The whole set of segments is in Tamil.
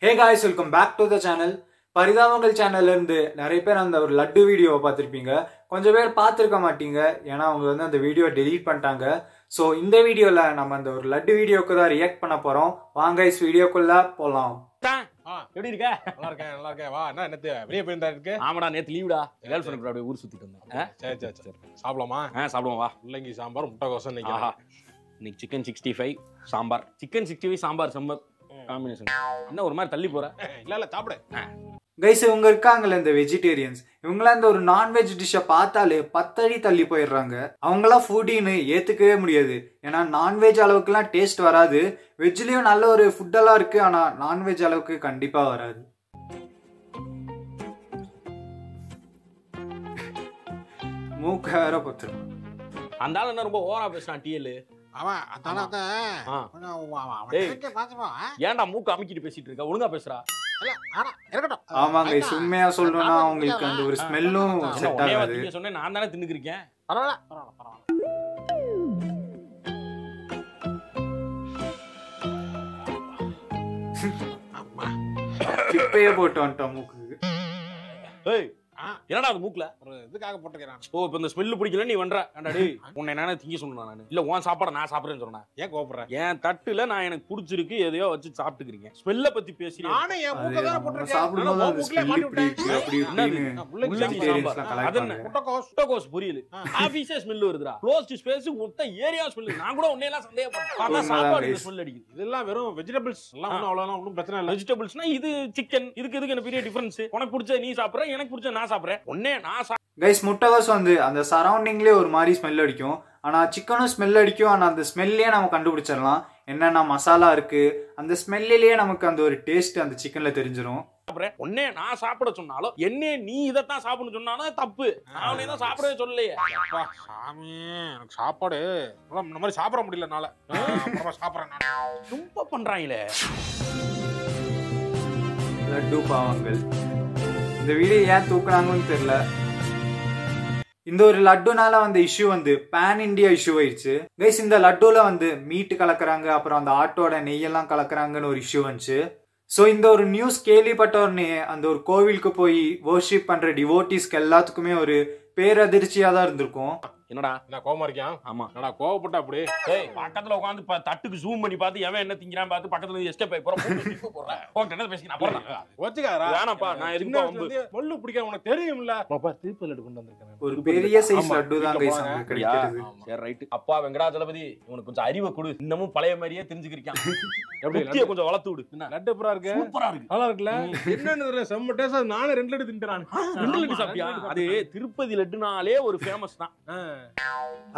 Hey guys, welcome back to the channel. பரிதாபங்கள் சேனல்ல இருந்து நிறைய பேர் அந்த ஒரு லட்டு வீடியோவை பார்த்திருப்பீங்க. கொஞ்சம் பேர் பார்த்திருக்க மாட்டீங்க. ஏன்னா அவங்க வந்து அந்த வீடியோ டெலீட் பண்ணிட்டாங்க. சோ இந்த வீடியோல நம்ம அந்த ஒரு லட்டு வீடியோக்கு தான் ரியாக்ட் பண்ண போறோம். வாங்க guys வீடியோக்குள்ள போலாம். எப்படி இருக்க? நல்லா இருக்கேன். வா, என்ன நேத்து வெளிய போயிருந்தா இருக்கு? ஆமாடா, நேத்து லீவுடா. கேர்ள் ஃப்ரெண்ட் கூட அப்படியே ஊர் சுத்திட்டு வந்தேன். சரி. சாப்பிடலாமா? சாப்பிடுவோம் வா. முள்ளங்கி சாம்பார், முட்டைக்கோஸ் இன்னைக்கு. இன்னைக்கு சிக்கன் 65 சாம்பார். சிக்கன் 65 சாம்பார் செம்ம காம்பினேஷன். என்ன ஒரு மாதிரி தள்ளி போற? இல்ல சாப்பிடு. கைஸ் இவங்க இருக்காங்கல்ல இந்த வெஜிடேரியன்ஸ், இவங்களாம் இந்த ஒரு நான்வெஜ் டிஷ்ஷை பார்த்தாலே 10 அடி தள்ளி போயிடுறாங்க. அவங்களாம் ஃபுட்டின்னு ஏத்துக்கவே முடியாது. ஏன்னா நான்வெஜ் அளவுக்குலாம் டேஸ்ட் வராது. வெஜ்லயும் நல்ல ஒரு ஃபுட்டெல்லாம் இருக்கு, ஆனா நான்வெஜ் அளவுக்கு கண்டிப்பா வராது. மூக்க வேற பத்துரும். அந்த ஆள் என்ன ரொம்ப ஓவரா பேசுறான் டிஎல். ஏன்டா மூக்கு அமுக்கிட்டு பேசிட்டு இருக்க? ஒழுங்கா பேசுறா. ஆமாங்க, உண்மையா சொல்லணும்னா அவங்களுக்கு அந்த ஒரு ஸ்மெல்லும் செட் ஆகாது. சொன்னேன், நான் தானே தின்னுக்கிருக்கேன். இப்பயே போட்டு வந்துட்டோம் மூக்கு. என்னடா அது மூக்குல ஒரு இதுக்காக போட்டுக்கிறான். ஓ, இப்ப இந்த ஸ்மெல் பிடிக்கல நீ வந்தற. ஏன்டாடி உன்னை நானே திங்க சொன்னா நானு? இல்ல உன் சாப்பாட நான் சாப்பிடுறேன்னு சொன்னா ஏன் கோபப்படுற? என் தட்டுல நான் எனக்கு பிடிச்சிருக்கு எதையோ வச்சு சாப்பிட்டுக்கிறீங்க. ஸ்மெல்ல பத்தி பேசுறீங்க. நானே என் மூக்க தான் போட்டுக்கிறேன். சாப்பிடும்போது அது ஸ்மெல் இப்படி இருக்கு அப்படி இப்படின்னு முள்ளங்கி சாம்பார். அதென்ன முட்டைக்கோஸ் பொரியல். ஆபீஸே ஸ்மெல் வருதுடா. க்ளோஸ்ட் ஸ்பேஸ் மொத்த ஏரியா ஸ்மெல். நான் கூட உன்னை எல்லாம் சந்தேகப்பட்டேன். சாப்பாடு ஸ்மெல் அடிக்குது. இதெல்லாம் வெறும் வெஜிடபிள்ஸ். எல்லாம் ஒண்ணும் பிரச்சனை இல்ல. வெஜிடபிள்ஸ்னா இது சிக்கன். இதுக்கு என்ன பெரிய டிஃபரன்ஸ்? உனக்கு பிடிச்ச நீ சாப்பிடுற, எனக்கு பிடிச்ச நான் சாப்பிடுறேன். ஒண்ணே நான் கைஸ் முட்டைகோஸ் வந்து அந்த சரௌண்டிங்லயே ஒரு மாதிரி ஸ்மெல் அடிக்கும். ஆனா சிக்கனும் ஸ்மெல் அடிக்கும். ஆனா அந்த ஸ்மெல்லையே நம்ம கண்டுபிடிச்சிடலாம் என்னென்ன மசாலா இருக்கு. அந்த ஸ்மெல்லிலேயே நமக்கு அந்த ஒரு டேஸ்ட் அந்த சிக்கன்ல தெரிஞ்சிடும். ஒன்னே நான் சாப்பிட சொன்னாலும் என்ன நீ இதைத்தான் சாப்பிடணும் சொன்னாலும் தப்பு. அவனே தான் சாப்பிடவே சொல்லலையே. சாமி, எனக்கு சாப்பாடு இந்த மாதிரி சாப்பிட முடியலனால சாப்பிடறேன். ரொம்ப பண்றாங்களே லட்டு பாவங்கள். இந்த வீடியோ ஏன் தூக்குறாங்கன்னு தெரியல. இந்த ஒரு லட்டுனால வந்த இஷ்யூ வந்து பேன் இண்டியா இஷ்யூ ஆயிடுச்சு. கைஸ் இந்த லட்டுல வந்து மீட் கலக்குறாங்க, அப்புறம் அந்த ஆட்டோட நெய்யெல்லாம் கலக்குறாங்கன்னு ஒரு இஷ்யூ வந்துச்சு. ஸோ இந்த ஒரு நியூஸ் கேள்விப்பட்ட உடனே அந்த ஒரு கோவிலுக்கு போய் வர்ஷிப் பண்ற டிவோட்டிஸ்க்கு எல்லாத்துக்குமே ஒரு பேரதிர்ச்சியா தான் இருந்திருக்கும். என்னடா நான் கோவமா இருக்கேன்? ஆமா. என்னடா கோவப்பட்ட அப்படி? டேய், பக்கத்துல உட்கார்ந்து தட்டுக்கு ஜூம் பண்ணி பார்த்து எவன் என்ன திங்கறான் பார்த்து பக்கத்துல இருந்து எஸ்கேப் ஆயி போறேன். போறேன் என்ன பேசினா போறேன். ஓச்சிகாரா வேணாம்ப்பா, நான் எதுக்கு வந்து மொல்லு பிடிக்க உனக்கு தெரியும்ல. பாப்பா திருப்பி லட்டு கொண்டு வந்திருக்கேன். ஒரு பெரிய சைஸ் லட்டு தான் கைஸ் நமக்கு கிடைக்குது. சரி ரைட். அப்பா வெங்கடாஜலபதி உனக்கு கொஞ்சம் அறிவை கொடு. இன்னமும் பழைய மாதிரியே தெரிஞ்சுக்கிறியான். எப்படி லட்டியை கொஞ்சம் வளர்த்து விடு. என்ன லட்டு புறா இருக்கு? சூப்பரா இருக்கு. நல்லா இருக்குல? என்னன்னு தெரியல, செம்ம டேஸ்டா. நானே 2 லட்டு தின்றான். 2 லட்டு சாப்பிட்டியா? அது திருப்பதி லட்டுனாலே ஒரு ஃபேமஸ் தான்.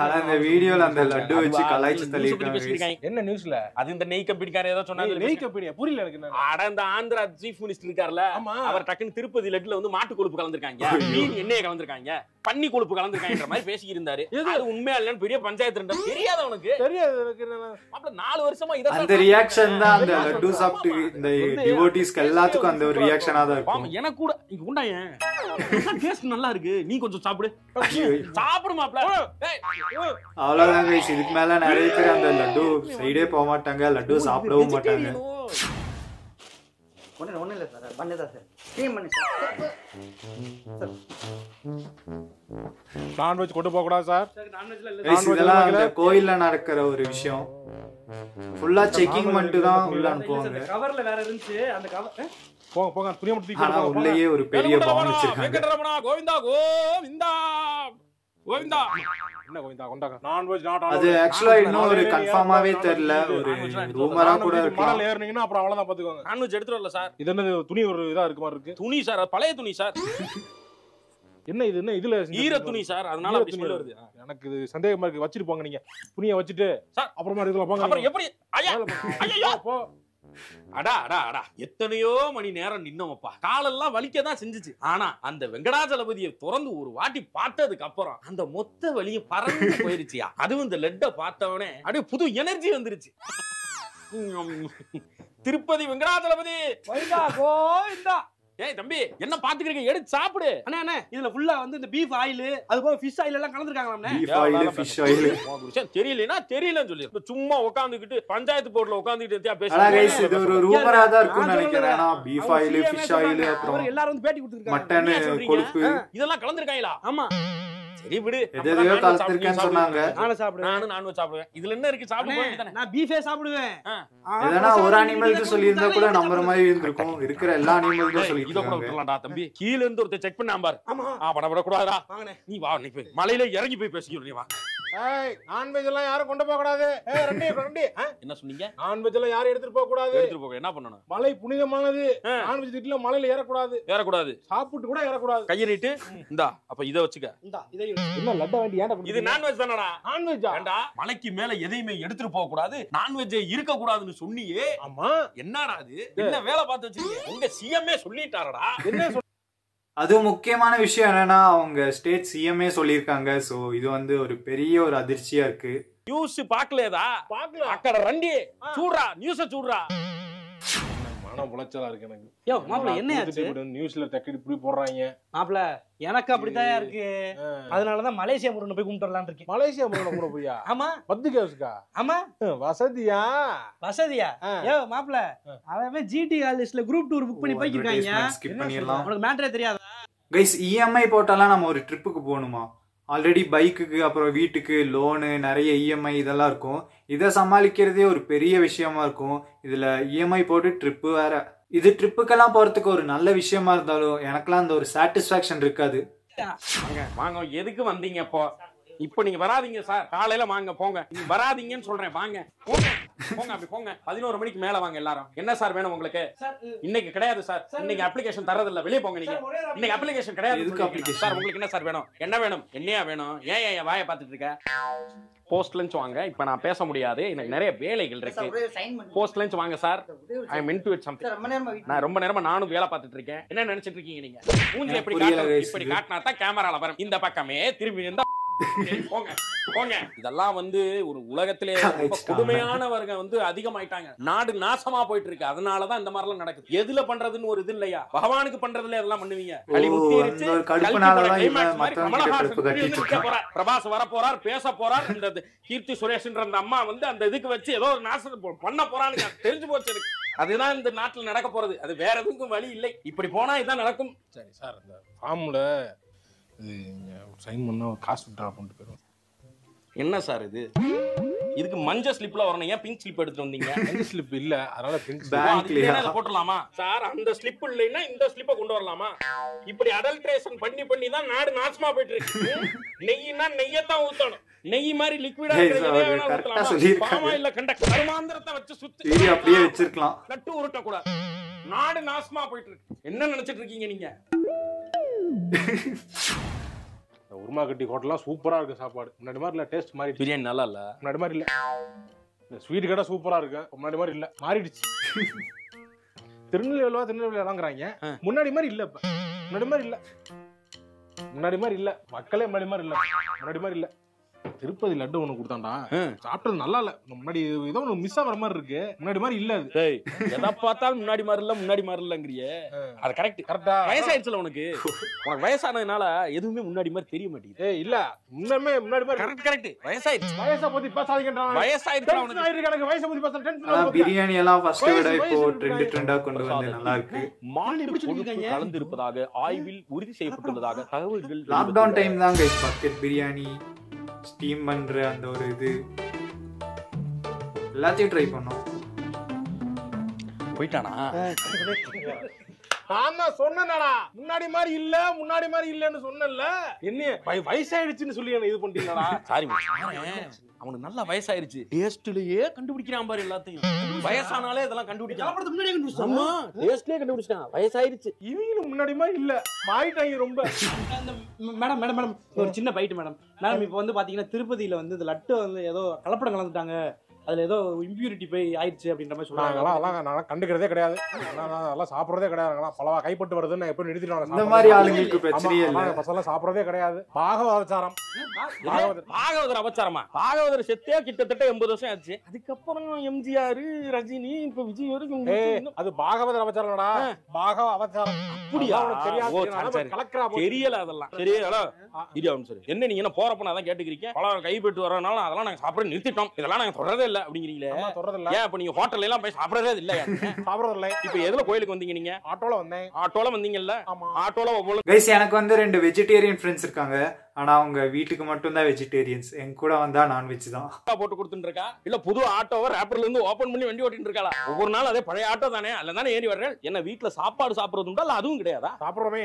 ஆனா இந்த வீடியோல அந்த லட்டு வச்சு கலாய்ச்சி தள்ளிட்டாங்க. என்ன நியூஸ்ல? அது இந்த நெய் கம்பெனிக்கார ஏதோ சொன்னாங்க. நெய் கம்பெனியா? புரியல எனக்கு. என்ன அட இந்த ஆந்திரா சீஃப் மினிஸ்டர் இருக்கார்ல, அவர் டக்குன்னு திருப்பதி லட்டுல வந்து மாட்டு கொழுப்பு கலந்துருக்காங்க, மீன் எண்ணெயை கலந்துருக்காங்க, பன்னி கொழுப்பு கலந்துருக்காங்க மாதிரி பேசி இருந்தாரு. அது உண்மையா இல்லன்னு பெரிய பஞ்சாயத்து இருந்தா தெரியாத உனக்கு? தெரியாது எனக்கு. அப்ப 4 வருஷமா இத அந்த ரியாக்ஷன் தான் அந்த லட்டு சாப்பிட்டு இந்த டிவோட்டிஸ்க்கு எல்லாத்துக்கும் அந்த ஒரு ரியாக்ஷனா தான் இருக்கும். எனக்கு கூட இங்க உண்டாயேன் டேஸ்ட் நல்லா இருக்கு, நீ கொஞ்சம் சாப்பிடு. சாப்பிடு மாப்ள. அவ்வளவுதான் கைஸ், இதுக்கு மேல நிறைய பேர் அந்த லட்டு சைடே போக மாட்டாங்க, லட்டு சாப்பிடவும் மாட்டாங்க. ஒண்ணு இல்ல சார், பண்ணதா சார் க்ளீன் பண்ணி சார். நான்வெஜ் கொண்டு போக கூடாது சார். இதெல்லாம் அந்த கோயில்ல நடக்கிற ஒரு விஷயம். ஃபுல்லா செக்கிங் பண்ணிட்டு தான் உள்ள அனுப்புவாங்க. கவர்ல வேற இருந்துச்சு அந்த கவர். போங்க துணியை மட்டும் தூக்கி. ஆனா உள்ளேயே ஒரு பெரிய பாம் வச்சிருக்காங்க. வெங்கடரமணா கோவிந்தா கோவிந்தா கோவிந்தா. என்ன கோவிந்தா கொண்டாங்க? நான்வெஜ் நாட் அது ஆக்சுவலா இன்னும் ஒரு கன்ஃபார்மாவே தெரியல, ஒரு ரூமரா கூட இருக்கலாம். மணல் ஏறுனீங்கன்னா அப்புறம் அவ்வளவுதான் பாத்துக்கோங்க. நான்வெஜ் எடுத்துட்டு வரல சார். இது என்ன துணி ஒரு இதா இருக்கு மாதிரி இருக்கு. துணி சார், பழைய துணி சார். என்ன இது? என்ன இதுல ஈர துணி சார், அதனால அப்படி ஸ்மெல் வருது. எனக்கு இது சந்தேகமா இருக்கு. வச்சிட்டு போங்க நீங்க. துணியை வச்சிட்டு சார் அப்புறமா இதுல போங்க. அப்புறம் எப்படி? ஐயோ போ. அடா எத்தனையோ மணி நேரம் நின்னோமப்பா. காலெல்லாம் வலிக்க தான் செஞ்சுச்சு. ஆனா அந்த வெங்கடாஜலபதியை திறந்து ஒரு வாட்டி பார்த்ததுக்கு அப்புறம் அந்த மொத்த வலியும் பறந்து போயிருச்சியா. அதுவும் இந்த லெட்ட பார்த்தவனே அப்படியே புது எனர்ஜி வந்துருச்சு. திருப்பதி வெங்கடாஜலபதி கோவிந்தா. ஏய் தம்பி என்ன பாத்துக்கிறீங்க, எடுத்து சாப்பிடு. அண்ணா அண்ணா இதுல ஃபுல்லா வந்து இந்த பீஃப் ஆயில் அது போக ஃபிஷ் ஆயில் எல்லாம் கலந்துருக்காங்களாம்ண்ணே. பீஃப் ஆயில் ஃபிஷ் ஆயில் தெரியலனா தெரியலன்னு சொல்லி சும்மா உட்காந்துக்கிட்டு பஞ்சாயத்து போர்டுல உட்காந்துக்கிட்டு ஆனா கைஸ் இது ஒரு ரூமரா தான் இருக்கும்னு நினைக்கிறேன். ஏன்னா பீஃப் ஆயில் ஃபிஷ் ஆயில் அப்புறம் எல்லாரும் வந்து பேட்டி கொடுத்துருக்காங்க. மட்டன் கொழுப்பு இதெல்லாம் கலந்துருக்காங்களா? ஆமா சரி விடு, எதையோ கலந்துருக்கேன்னு சொன்னாங்க. நானும் சாப்பிடுவேன். நானும் நான்வெஜ் சாப்பிடுவேன். இதுல என்ன இருக்கு, சாப்பிட வேண்டியதானே. நான் பீஃபே சாப்பிடுவேன். எதனா ஒரு அனிமலுக்கு சொல்லியிருந்தா கூட நம்புற மாதிரி இருந்திருக்கும். இருக்கிற எல்லா அனிமலுக்கும் இத கூட சொல்லிருக்காங்க. விட்டுறலாம்டா தம்பி. கீழ இருந்து ஒருத்தர் செக் பண்ணாம பாரு. ஆமா பட கூடாதா? வாங்கண்ணே. நீ வா, நீ போய் மலையில இறங்கி போய் பேசிக்கணும். நீ வா. ஏய் நான்வெஜ் எல்லாம் யாரும் கொண்டு போக கூடாது. ஏய் ரெண்டி என்ன சொன்னீங்க? நான்வெஜ் எல்லாம் யாரும் எடுத்துட்டு போக கூடாது. எடுத்துட்டு போக என்ன பண்ணணும்? மலை புனிதமானது. நான்வெஜ் திட்டுல மலையில ஏறக்கூடாது. ஏறக்கூடாது. சாப்பிட்டு கூட ஏறக்கூடாது. கையை நீட்டு. இந்தா அப்ப இத வச்சுக்க. இந்தா இதை என்ன லட்ட வேண்டி ஏன்டா இது நான்வெஜ் தானடா? நான்வெஜ்ஜா? ஏண்டா மலைக்கு மேல எதையுமே எடுத்துட்டு போக கூடாது, நான்வெஜ் இருக்க கூடாதுன்னு சொன்னியே. ஆமா என்னடா இது? என்ன வேலை பார்த்து வச்சிருக்கீங்க? உங்க சிஎம்ஏ சொல்லிட்டாரடா. என்ன அது முக்கியமான விஷயம் என்னன்னா அவங்க ஸ்டேட் சிஎம்ஏ சொல்லியிருக்காங்க. சோ இது வந்து ஒரு பெரிய ஒரு அதிர்ச்சியா இருக்கு. நியூஸ் பாக்கலையதா? பாக்கல. அக்கட ரண்டி சூடுறா, நியூஸ சூடுறா. மன உளைச்சலா இருக்கு எனக்கு. யோ மாப்ள என்ன ஆச்சு? நியூஸ்ல தக்கடி இப்படி போடுறாங்க. மாப்ள எனக்கு அப்படிதான் இருக்கு. அதனாலதான் மலேசியா முருகனை போய் கும்பிட்டு வரலாம்னு இருக்கேன். மலேசியா முருகன் கூட போய்யா? ஆமா பத்து கேஸ்க்கா? ஆமா வசதியா? வசதியா? யோ மாப்ள அவன் ஜிடி லிஸ்ட்ல குரூப் டூர் புக் பண்ணி போய்க்கிருக்காங்க. ஸ்கிப் பண்ணிடலாம். உனக்கு மேட்டரே தெரியாதா? கைஸ் இஎம்ஐ போட்டாலாம் நம்ம ஒரு ட்ரிப்புக்கு போகணுமா? ஆல்ரெடி பைக்குக்கு அப்புறம் வீட்டுக்கு லோனு நிறைய இஎம்ஐ இதெல்லாம் இருக்கும். இதை சமாளிக்கிறதே ஒரு பெரிய விஷயமா இருக்கும். இதுல இஎம்ஐ போட்டு ட்ரிப்பு வேற. இது ட்ரிப்புக்கெல்லாம் போறதுக்கு ஒரு நல்ல விஷயமா இருந்தாலும் எனக்கெல்லாம் அந்த ஒரு சாட்டிஸ்பாக்சன் இருக்காது. வாங்க, எதுக்கு வந்தீங்க? இப்போ நீங்க வராதீங்க சார். காலையில வாங்க போங்க. நீங்க வராதீங்கன்னு சொல்றேன். வாங்க போங்க போங்க, அப்படி போங்க. 11 மணிக்கு மேல வாங்க எல்லாரும். என்ன சார் வேணும் உங்களுக்கு? இன்னைக்கு கிடையாது சார். இன்னைக்கு அப்ளிகேஷன் தரது இல்ல. வெளியே போங்க நீங்க. இன்னைக்கு அப்ளிகேஷன் கிடையாது. எதுக்கு application? சார் உங்களுக்கு என்ன சார் வேணும்? என்ன வேணும்? என்னையா வேணும்? ஏன் என் வாயை பார்த்துட்டு இருக்க? போஸ்ட் லஞ்ச் வாங்க. இப்ப நான் பேச முடியாது, எனக்கு நிறைய வேலைகள் இருக்கு. போஸ்ட் லஞ்ச் வாங்க sir. I am into it something. நான் ரொம்ப நேரமா நானும் வேலை பார்த்துட்டு இருக்கேன். என்ன நினைச்சிட்டு இருக்கீங்க நீங்க? மூஞ்சி எப்படி காட்டணும்? இப்படி காட்டினா தான் கேமரால வரும். இந்த பக்கமே திரும்பி இருந்தா போங்க போங்க. இதெல்லாம் வந்து ஒரு உலகத்திலே ரொம்ப கொடுமையானவர்கள் வந்து அதிகமாயிட்டாங்க. நாடு நாசமா போயிட்டு இருக்கு. அதனாலதான் இந்த மாதிரி எல்லாம் நடக்குது. எதுல பண்றதுன்னு ஒரு இது இல்லையா? பகவானுக்கு பண்றதுல எல்லாம் பண்ணுவீங்க. பிரபாஸ் வர போறார், பேச போறார். இந்த கீர்த்தி சுரேஷ்ன்ற அந்த அம்மா வந்து அந்த இதுக்கு வச்சு ஏதோ ஒரு நாசம் பண்ண போறான்னு தெரிஞ்சு போச்சு. அதுதான் இந்த நாட்டுல நடக்க போறது. அது வேற எதுக்கும் வழி இல்லை. இப்படி போனா இதான் நடக்கும். சரி சார், இந்த ஃபார்ம்ல சைன் பண்ணா காசு விட்ரா பண்ணிட்டு போயிடும். என்ன சார் இது? இதுக்கு மஞ்சள் ஸ்லிப்ல வரணும். ஏன் பிங்க் ஸ்லிப் எடுத்துட்டு வந்தீங்க? மஞ்சள் ஸ்லிப் இல்ல, அதனால பிங்க் பேங்க்ல போட்டுலாமா சார்? அந்த ஸ்லிப் இல்லைன்னா இந்த ஸ்லிப்பை கொண்டு வரலாமா? இப்படி அடல்ட்ரேஷன் பண்ணி தான் நாடு நாசமா போயிட்டு இருக்கு. நெய்னா நெய்யத்தான் ஊத்தணும். நெய் மாதிரி லிக்விடா பாமாயில்ல கண்ட கருமாந்திரத்தை வச்சு சுத்தி அப்படியே வச்சிருக்கலாம். நட்டு உருட்ட கூடாது. நாடு நாசமா போயிட்டு இருக்கு. என்ன நினைச்சிட்டு இருக்கீங்க நீங்க? உருமா கட்டி ஹோட்டல்லாம் சூப்பரா இருக்கு சாப்பாடு. முன்னாடி மாதிரி இல்ல, டேஸ்ட் மாறி. பிரியாணி நல்லா இல்ல, முன்னாடி மாதிரி இல்ல. ஸ்வீட் கடை சூப்பரா இருக்கு, முன்னாடி மாதிரி இல்ல, மாறிடுச்சு. திருநெல்வேலியா வாங்குறாங்க, முன்னாடி மாதிரி இல்ல. இப்ப முன்னாடி மாதிரி இல்ல, முன்னாடி மாதிரி இல்ல. மக்களே முன்னாடி மாதிரி இல்ல, முன்னாடி மாதிரி இல்ல. திருப்பதி லட்டு ஒண்ணு கொடுத்தாண்டா, சாப்பிட்டது நல்லா இல்ல. முன்னாடி ஏதோ ஒண்ணு மிஸ் ஆகிற மாதிரி இருக்கு, முன்னாடி மாதிரி இல்ல. அது எதை பார்த்தாலும் முன்னாடி மாதிரி இல்ல, முன்னாடி மாதிரி இல்லங்கிறியே. அது கரெக்ட். கரெக்டா வயசாயிடுச்சுல உனக்கு. உனக்கு வயசானதுனால எதுவுமே முன்னாடி மாதிரி தெரிய மாட்டேங்குது. இல்ல முன்னமே முன்னாடி மாதிரி. Correct correct. வயசாயிடுச்சு. வயசை பத்தி பேசாதீங்கன்றான். வயசாயிடுச்சு உனக்கு. எனக்கு வயசை பத்தி பேச டென்ஷன். பிரியாணி எல்லாம் ஃபர்ஸ்ட் விட இப்போ ட்ரெண்டா கொண்டு வந்து நல்லா இருக்கு. மாநில கொழுப்பு கலந்து இருப்பதாக ஆய்வில் உறுதி செய்யப்பட்டுள்ளதாக தகவல்கள். லாக்டவுன் டைம் தான் கைஸ் பக்கெட் பிரியாணி ஸ்டீம் பண்ற அந்த ஒரு இது எல்லாத்தையும் ட்ரை பண்ணோம். போயிட்டானா? நான் தான் சொன்னேன்டா, முன்னாடி மாதிரி இல்ல, முன்னாடி மாதிரி இல்லன்னு சொன்னேன்ல. என்ன வயசாயிடுச்சுன்னு சொல்லி என்ன இது பண்ணிட்டீங்களா? சாரி, அவனுக்கு நல்ல வயசாயிருச்சு. டேஸ்ட்லயே கண்டுபிடிக்கிறான் பாரு எல்லாத்தையும். வயசானாலே இதெல்லாம் கண்டுபிடிக்கலாம். டேஸ்ட்லயே கண்டுபிடிச்சான். வயசாயிருச்சு. இவங்களும் முன்னாடி மாதிரி இல்ல, மாறிட்டாங்க ரொம்ப. மேடம் மேடம் மேடம் ஒரு சின்ன பைட்டு மேடம். மேடம் இப்போ வந்து பாத்தீங்கன்னா திருப்பதியில வந்து இந்த லட்டு வந்து ஏதோ கலப்படம் கலந்துட்டாங்க அதுல ஏதோ இம்பியூரிட்டி போய் ஆயிடுச்சு அப்படின்ற மாதிரி சொல்றாங்க. நான் கண்டுக்கிறதே கிடையாது. அதெல்லாம் சாப்பிடுறதே கிடையாது. பலவா கைப்பட்டு வருதுன்னு எப்படி நிறுத்திடுவாங்க. இந்த மாதிரி ஆளுங்களுக்கு பிரச்சனையே இல்ல. பசங்க சாப்பிடுறதே கிடையாது. பாகவதாச்சாரம். பாகவதர் அபச்சாரமா? பாகவதர் செத்தே கிட்டத்தட்ட 80 வருஷம் ஆச்சு. அதுக்கப்புறம் எம்ஜிஆர், ரஜினி, இப்ப விஜய் வரைக்கும். அது பாகவதர் அபச்சாரம்டா. பாகவ அவதாரம். அப்படியா? தெரியாது. தெரியல அதெல்லாம். தெரியல. என்ன நீங்க என்ன போறப்ப நான் கேட்டுக்கிறீங்க? பழம் கைப்பட்டு வரனால அதெல்லாம் நாங்க சாப்பிட நிறுத்திட்டோம். இதெல்லாம் நாங்க தொடரதே இல்ல அப்படிங்கிறீங்களே. ஏன் இப்ப நீங்க ஹோட்டல்ல எல்லாம் போய் சாப்பிடறதே இல்ல? சாப்பிடறது இல்ல. இப்ப எதுல கோயிலுக்கு வந்தீங்க நீங்க? ஆட்டோல வந்தேன். ஆட்டோல வந்தீங்கல்ல? ஆட்டோல கைஸ் எனக்கு வந்து 2 வெஜிடேரியன் ஃப்ரெண்ட்ஸ் இருக்காங்க. ஆனா அவங்க வீட்டுக்கு மட்டும் தான் வெஜிடேரியன்ஸ். என் கூட வந்தா நான்வெஜ் தான். போட்டு கொடுத்துட்டு இருக்கா இல்ல புது ஆட்டோவை ரேப்பர்ல இருந்து ஓபன் பண்ணி வண்டி ஓட்டிட்டு இருக்காளா? ஒவ்வொரு நாள் அதே பழைய ஆட்டோ தானே, அதுல தானே ஏறி வர்றேன். என்ன வீட்டுல சாப்பாடு சாப்பிடுறதுண்டா இல்ல அதுவும் கிடையாதா? சாப்பிடுறோமே.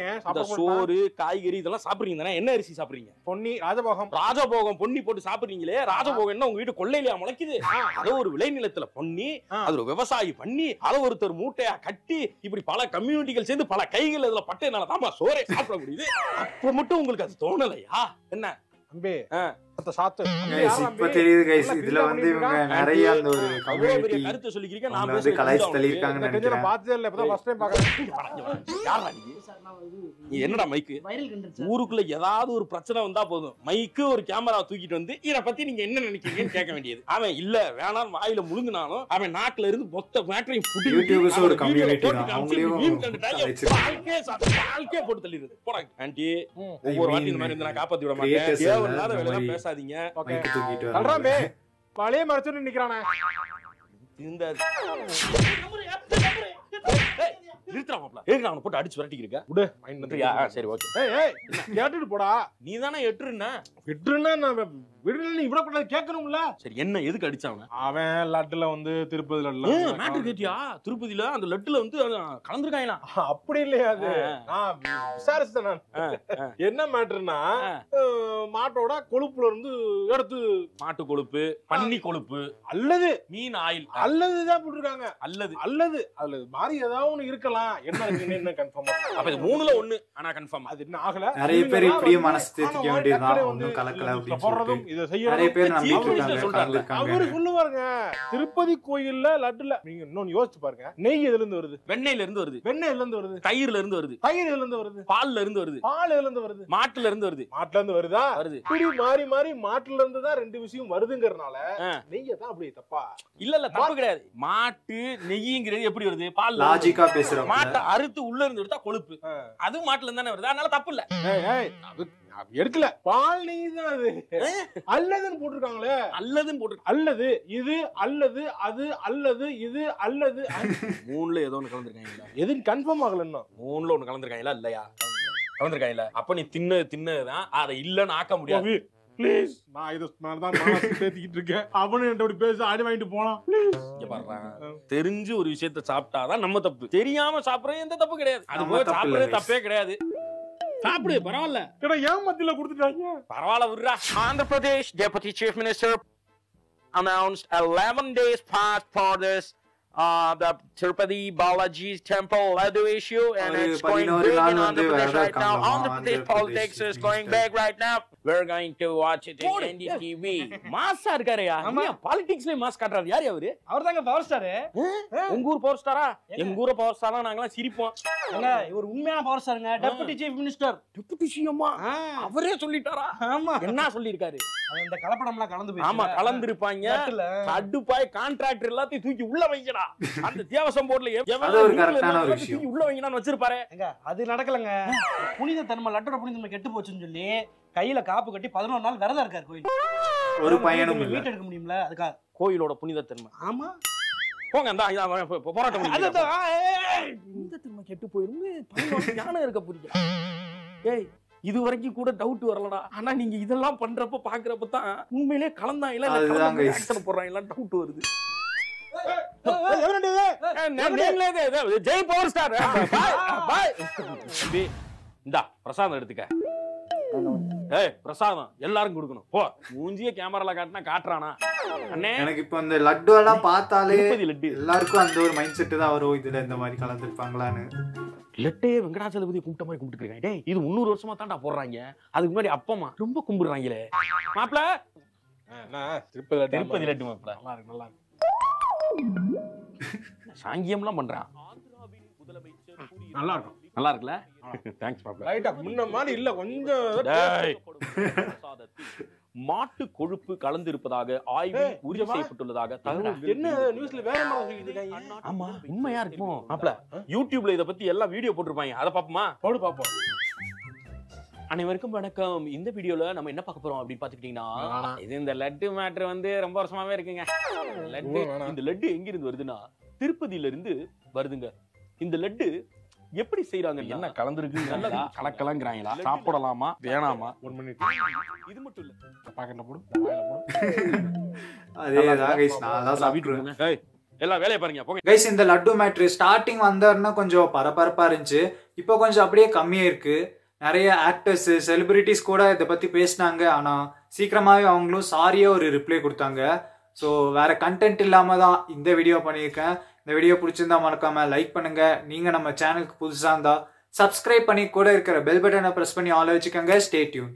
சோறு காய்கறி இதெல்லாம் சாப்பிடுறீங்க தானே? என்ன அரிசி சாப்பிடுறீங்க? பொன்னி ராஜபோகம். ராஜபோகம் பொன்னி போட்டு சாப்பிடுறீங்களே. ராஜபோகம் என்ன உங்க வீட்டு கொள்ளையிலயா முளைக்குது? அது ஒரு விளைநிலத்துல பொன்னி, அது ஒரு விவசாயி பண்ணி அதை ஒருத்தர் மூட்டையா கட்டி இப்படி பல கம்யூனிட்டிகள் சேர்ந்து பல கைகள் அதுல பட்டதுனால தான் சோறே சாப்பிட முடியுது. அப்ப மட்டும் உங்களுக்கு அது தோணலையா? என்ன அம்பே இப்ப தெரியுது கைஸ். இதுல வந்து இவங்க நிறைய அந்த ஒரு கம்யூனிட்டி கருத்து சொல்லிக்கிறீங்க. நான் வந்து கலாய்ச்சி தள்ளியிருக்காங்கன்னு நினைக்கிறேன். பார்த்ததே இல்ல, இப்பதான் ஃபர்ஸ்ட் டைம் பாக்குறேன். என்னடா மைக்கு? ஊருக்குள்ள ஏதாவது ஒரு பிரச்சனை வந்தா போதும் மைக்கு ஒரு கேமரா தூக்கிட்டு வந்து இத பத்தி நீங்க என்ன நினைக்கிறீங்கன்னு கேட்க வேண்டியது. அவன் இல்ல வேணாம் வாயில முழுங்கினாலும் அவன் நாட்டுல இருந்து மொத்த மேட்டரையும் புடி யூடியூபர்ஸ் ஒரு கம்யூனிட்டி தான். அவங்களையும் வாழ்க்கையே போட்டு தள்ளிடுது. போடா ஆண்டி, ஒவ்வொரு வாட்டி இந்த மாதிரி இருந்தா நான் காப்பாத்தி விட மாட்டேன். தேவையில்லாத வேலை எல்லாம் பேசாதீங்க. சொல்றாமே பழைய மரத்துல நிக்கிறானே. இந்த நிறுத்துறான் போட்டு அடிச்சு விரட்டிக்கிறீங்க. சரி ஓகே. கேட்டுட்டு போடா. நீ தானே எட்டுருன்னா விடுதலை இவ்வளவு பண்ணது கேட்கணும்ல. சரி என்ன எதுக்கு அடிச்சான்? அவன் லட்டுல வந்து திருப்பதி லட்டுல மேட்டர் கேட்டியா? திருப்பதியில அந்த லட்டுல வந்து கலந்துருக்காங்களா? அப்படி இல்லையா? அது விசாரிச்சேன் நான். என்ன மேட்டர்னா மாட்டோட கொழுப்புல இருந்து எடுத்து மாட்டு கொழுப்பு, பன்னி கொழுப்பு அல்லது மீன் ஆயில் அல்லதுதான் போட்டுருக்காங்க. அல்லது அதுல மாதிரி ஏதாவது ஒண்ணு இருக்கலாம். என்ன கன்ஃபார்ம்? அப்ப இது 3ல 1 ஆனா கன்ஃபார்ம். அது என்ன ஆகல. நிறைய பேர் இப்படியே மனசு தேத்திக்க வேண்டியதுதான். ஒண்ணும் கலக்கல அப்படின்னு இத செய்ய நிறைய பேர் நம்பிட்டு இருக்காங்க. அவரு சொல்லுவாருங்க, திருப்பதி கோயில்ல லட்டுல நீங்க இன்னொன்னு யோசிச்சு பாருங்க. நெய் எதுல இருந்து வருது? வெண்ணெயில இருந்து வருது. வெண்ணெயில இருந்து வருது. தயிர்ல இருந்து வருது. தயிர் எதுல இருந்து வருது? பால்ல இருந்து வருது. பால் எதுல இருந்து வருது? மாட்டுல இருந்து வருது. மாட்டுல இருந்து வருதா? வருது. இப்படி மாறி மாறி மாட்டுல இருந்து தான் 2 விஷயம் வருதுங்கறனால நெய்ய தான் அப்படி தப்பா? இல்ல தப்பு கிடையாது. மாட்டு நெய்ங்கிறது எப்படி வருது? பால் லாஜிக்கா பேசுறோம். மாட்டை அறுத்து உள்ள இருந்து எடுத்தா கொழுப்பு. அது மாட்டுல இருந்து தானே வருது. அதனால தப்பு இல்ல. எடுக்கல. பால் நெய் தான் அது. அல்லதுன்னு போட்டுருக்காங்களே. அல்லதுன்னு போட்டு அல்லது இது அல்லது அது அல்லது இது அல்லது 3ல ஏதோ ஒண்ணு கலந்துருக்காங்களா? எதுன்னு கன்ஃபார்ம் ஆகல. இன்னும் 3ல ஒண்ணு கலந்துருக்காங்களா? இல்லையா? கலந்துருக்காங்களா? அப்ப நீ தின்னதுதான் அதை இல்லன்னு ஆக்க முடியாது. ப்ளீஸ், நான் இத தான் பேசிக்கிட்டு இருக்கேன். அவனு என்னோட பேச அடி வாங்கிட்டு போலாம். தெரிஞ்சு ஒரு விஷயத்தை சாப்பிட்டாதான் நம்ம தப்பு. தெரியாம சாப்பிடுறது எந்த தப்பு கிடையாது. அது போய் சாப்பிடுறது தப்பே கிடையாது. சாப்பிடு, பரவாயில்ல. ஏன் மத்தியில கொடுத்துட்டாங்க? பரவாயில்ல விடுறா. Andhra Pradesh Deputy Chief Minister announced 11 days past for this the Tirupati Balaji temple Laddu issue, and it's going big in Andhra Pradesh right now. Andhra Pradesh politics is going big right now. We're going to watch it in NDTV. மாஸா இருக்காருயா. பாலிடிக்ஸ்ல மாஸ் காட்றாரு. யார் அவரு? அவர்தாங்க பவர் ஸ்டார். உங்க ஊர் பவர் ஸ்டாரா? எங்க ஊர் பவர் ஸ்டாரா? நாங்கலாம் சிரிப்போம். ஏங்க இவர் உண்மையான பவர் ஸ்டாருங்க. Deputy chief minister. டெபுட்டி சிஎம்மா அவரே சொல்லிட்டாரா? ஆமா. என்ன சொல்லிருக்காரு? இந்த கலப்படம்லாம் கலந்து போய். ஆமா கலந்துருப்பாங்க. கடுப்பாய் கான்ட்ராக்டர் எல்லாத்தையும் தூக்கி உள்ள வைங்கடா. அந்த தேவசம் போர்ட்ல அது ஒரு கரெக்டான ஒரு விஷயம். உள்ள வைங்கன்னு வச்சிருப்பாரு. அது நடக்கலங்க. புனித தன்மை லட்டோட புனித தன்மை கெட்டு போச்சுன்னு சொல்லி கையில காப்பு கட்டி 11 நாள் விரதம் இருக்காரு கோயில். ஒரு பையனும் இல்ல. வீட்டு எடுக்க முடியும்ல அதுக்கா கோயிலோட புனித தன்மை. ஆமா போங்க அந்த போராட்டம் புனித தன்மை கெட்டு போயிருந்து 11 ஞானம் இருக்க புரியல. ஏய் இது வரைக்கும் கூட டவுட் வரலடா. ஆனா நீங்க இதெல்லாம் பண்றப்ப பாக்குறப்ப தான் உண்மையிலே கலந்தாங்களா இல்ல ஆக்சன் போடுறாங்களா டவுட் வருது. Jai power star. இந்தா பிரசாதம் எடுத்துக்க. ஏய் பிரசாதம் எல்லாரும் கொடுக்கணும். போ மூஞ்சிய கேமரால காட்டினா காட்டுறானா? அண்ணே எனக்கு இப்ப இந்த லட்டு எல்லாம் பார்த்தாலே எல்லாருக்கும் அந்த ஒரு மைண்ட் செட் தான் வரும். இதுல இந்த மாதிரி கலந்துருப்பாங்களான்னு. லட்டே வெங்கடாச்சலபதி கும்பிட்ட மாதிரி கும்பிட்டுருக்காங்க. டேய் இது 300 வருஷமா தான்டா போடுறாங்க. அதுக்கு முன்னாடி அப்பமா ரொம்ப கும்பிடுறாங்களே. மாப்பிள திருப்பதி லட்டு மாப்பிள. நல்லா இருக்கு நல்லா இருக்கு. சாங்கியம்லாம் பண்றான். நல்லா இருக்கும். நல்லா இருக்குல்ல? தேங்க்ஸ் மாப்பிள. ரைட்டா முன்ன மாதிரி இல்ல கொஞ்சம் டேய். மாட்டு கொழுப்பு கலந்திருப்பதாக ஆய்வில் உறுதி செய்யப்பட்டுள்ளதாக தகவல். என்ன நியூஸ்ல வேற மாதிரி சொல்லிட்டு இருக்காங்க. ஆமா உண்மையா இருக்குமோ மாப்பிள? யூடியூப்ல இத பத்தி எல்லாம் வீடியோ போட்டுருப்பாங்க, அத பாப்போமா? போடு பாப்போம். அனைவருக்கும் வணக்கம். இந்த வீடியோல நம்ம என்ன பார்க்க போறோம் அப்படின்னு பாத்துக்கிட்டீங்கன்னா, இது இந்த லட்டு மேட்டர் வந்து ரொம்ப வருஷமாவே இருக்குங்க. லட்டு, இந்த லட்டு எங்க இருந்து வருதுன்னா திருப்பதியில இருந்து வருதுங்க. இந்த லட்டு எப்படி செய்யறாங்க, என்ன கலந்துருக்கு, நல்லா கலக்கலாங்கிறாங்களா, சாப்பிடலாமா வேணாமா? 1 மினிட். இது மட்டும் இல்ல, பாக்கெட்ல போடு, வாயில போடு. அதேதான் கைஸ், நான் அதான் சாப்பிட்டுருவேன். ஏய் எல்லாம் வேலையை பாருங்க போங்க. கைஸ் இந்த லட்டு மேட்ரு ஸ்டார்டிங் வந்தாருன்னா கொஞ்சம் பரபரப்பா இருந்துச்சு. இப்போ கொஞ்சம் அப்படியே கம்மியா இருக்கு. நிறைய ஆக்டர்ஸ் செலிபிரிட்டிஸ் கூட இதை பத்தி பேசினாங்க. ஆனா சீக்கிரமாவே அவங்களும் சாரியா ஒரு ரிப்ளை கொடுத்தாங்க. ஸோ வேற கண்டென்ட் இல்லாம தான் இந்த வீடியோ பண்ணியிருக்கேன். இந்த வீடியோ பிடிச்சிருந்தா மறக்காம லைக் பண்ணுங்க. நீங்க நம்ம சேனலுக்கு புதுசா இருந்தா சப்ஸ்கிரைப் பண்ணி கூட இருக்கிற பெல் பட்டனை பிரஸ் பண்ணி ஆல் வச்சுக்கோங்க. Stay tune.